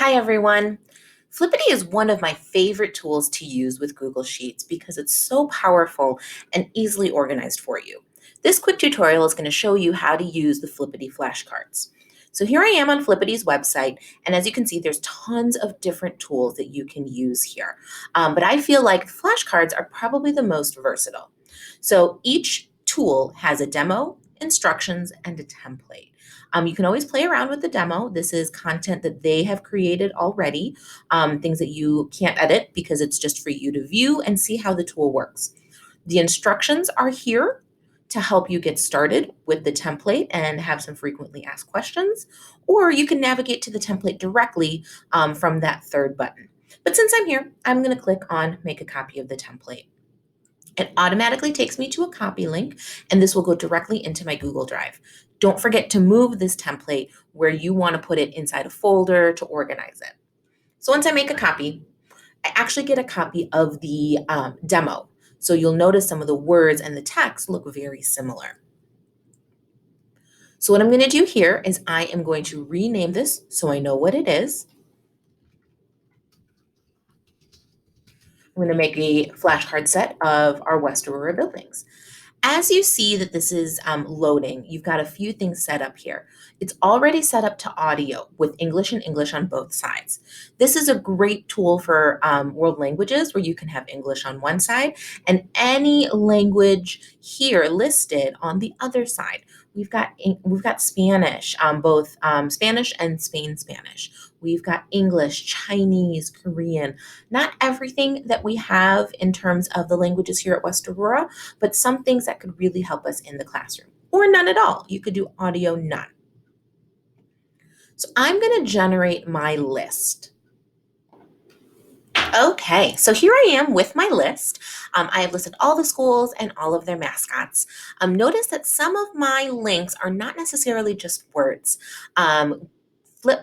Hi, everyone. Flippity is one of my favorite tools to use with Google Sheets because it's so powerful and easily organized for you. This quick tutorial is going to show you how to use the Flippity flashcards. So here I am on Flippity's website, and as you can see, there's tons of different tools that you can use here. But I feel like flashcards are probably the most versatile. So each tool has a demo, instructions, and a template. You can always play around with the demo. This is content that they have created already, things that you can't edit because it's just for you to view and see how the tool works. The instructions are here to help you get started with the template and have some frequently asked questions, or you can navigate to the template directly from that third button. But since I'm here, I'm going to click on Make a Copy of the Template. It automatically takes me to a copy link, and this will go directly into my Google Drive. Don't forget to move this template where you want to put it inside a folder to organize it. So once I make a copy, I actually get a copy of the demo. So you'll notice some of the words and the text look very similar. So what I'm going to do here is I am going to rename this so I know what it is. I'm going to make a flashcard set of our West Aurora buildings. As you see that this is loading, you've got a few things set up here. It's already set up to audio with English and English on both sides. This is a great tool for world languages where you can have English on one side and any language here listed on the other side. We've got Spanish, both Spanish and Spain Spanish. We've got English, Chinese, Korean. Not everything that we have in terms of the languages here at West Aurora, but some things that could really help us in the classroom, or none at all. You could do audio none. So I'm going to generate my list. Okay, so here I am with my list. I have listed all the schools and all of their mascots. Notice that some of my links are not necessarily just words.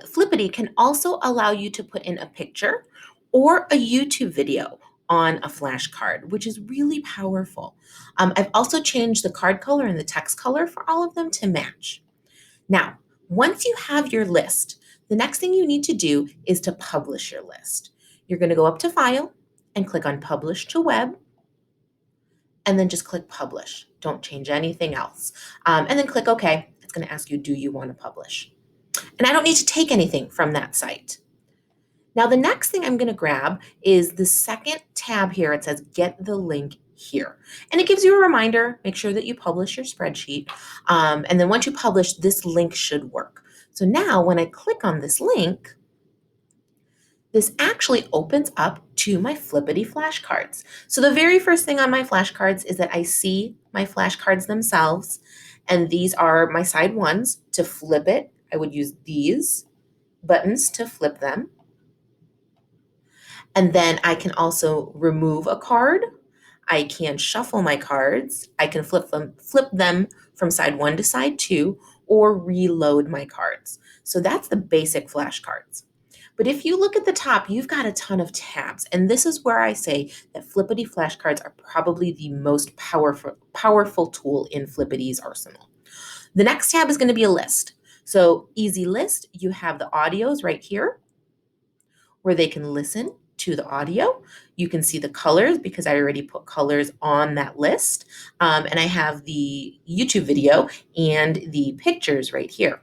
Flippity can also allow you to put in a picture or a YouTube video on a flashcard, which is really powerful. I've also changed the card color and the text color for all of them to match. Now, once you have your list, the next thing you need to do is to publish your list. You're going to go up to File and click on Publish to Web, and then just click Publish. Don't change anything else. And then click OK. It's going to ask you, do you want to publish? And I don't need to take anything from that site. Now, the next thing I'm going to grab is the second tab here. It says Get the Link Here. And it gives you a reminder, make sure that you publish your spreadsheet. And then once you publish, this link should work. So now when I click on this link, this actually opens up to my Flippity flashcards. So the very first thing on my flashcards is that I see my flashcards themselves. And these are my side ones. To flip it, I would use these buttons to flip them. And then I can also remove a card. I can shuffle my cards. I can flip them from side one to side two, or reload my cards. So that's the basic flashcards. But if you look at the top, you've got a ton of tabs. And this is where I say that Flippity flashcards are probably the most powerful tool in Flippity's arsenal. The next tab is going to be a list. So easy list, you have the audios right here where they can listen to the audio. You can see the colors because I already put colors on that list. And I have the YouTube video and the pictures right here.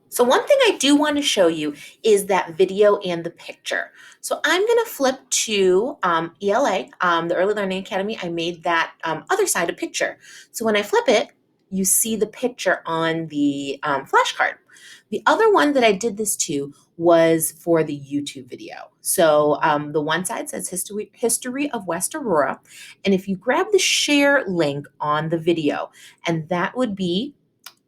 So one thing I do want to show you is that video and the picture. So I'm going to flip to ELA, the Early Learning Academy. I made that other side a picture. So when I flip it, you see the picture on the flashcard. The other one that I did this to was for the YouTube video. So the one side says History of West Aurora. And if you grab the share link on the video, and that would be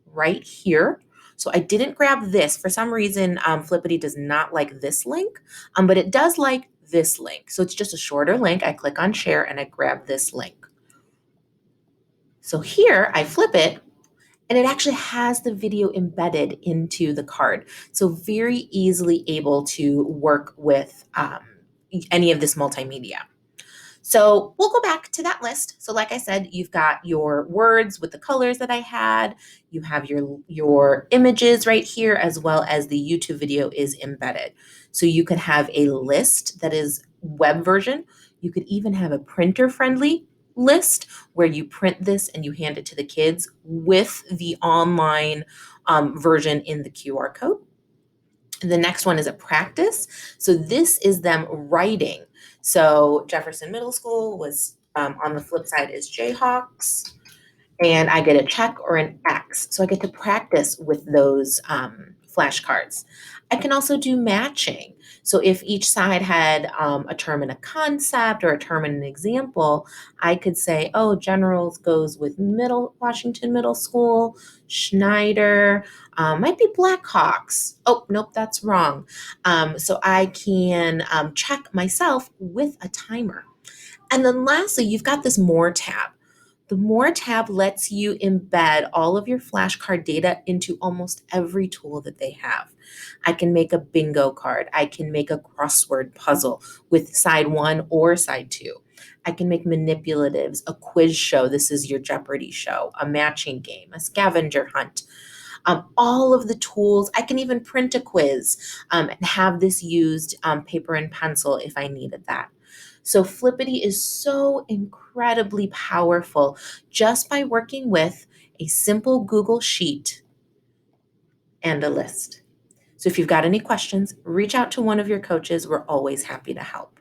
right here. So I didn't grab this. For some reason, Flippity does not like this link, but it does like this link. So it's just a shorter link. I click on share and I grab this link. So here I flip it and it actually has the video embedded into the card. So very easily able to work with any of this multimedia. So we'll go back to that list. So like I said, you've got your words with the colors that I had. You have your images right here, as well as the YouTube video is embedded. So you could have a list that is web version. You could even have a printer friendly list where you print this and you hand it to the kids with the online version in the QR code. The next one is a practice. So this is them writing. So Jefferson Middle School was on the flip side is Jayhawks, and I get a check or an X. So I get to practice with those flashcards. I can also do matching. So if each side had a term and a concept or a term and an example, I could say, oh, Generals goes with Washington Middle School, Schneider, might be Blackhawks. Oh, nope, that's wrong. So I can check myself with a timer. And then lastly, you've got this More tab. The More tab lets you embed all of your flashcard data into almost every tool that they have. I can make a bingo card. I can make a crossword puzzle with side one or side two. I can make manipulatives, a quiz show. This is your Jeopardy show, a matching game, a scavenger hunt. All of the tools. I can even print a quiz and have this used paper and pencil if I needed that. So Flippity is so incredibly powerful just by working with a simple Google Sheet and a list. So if you've got any questions, reach out to one of your coaches. We're always happy to help.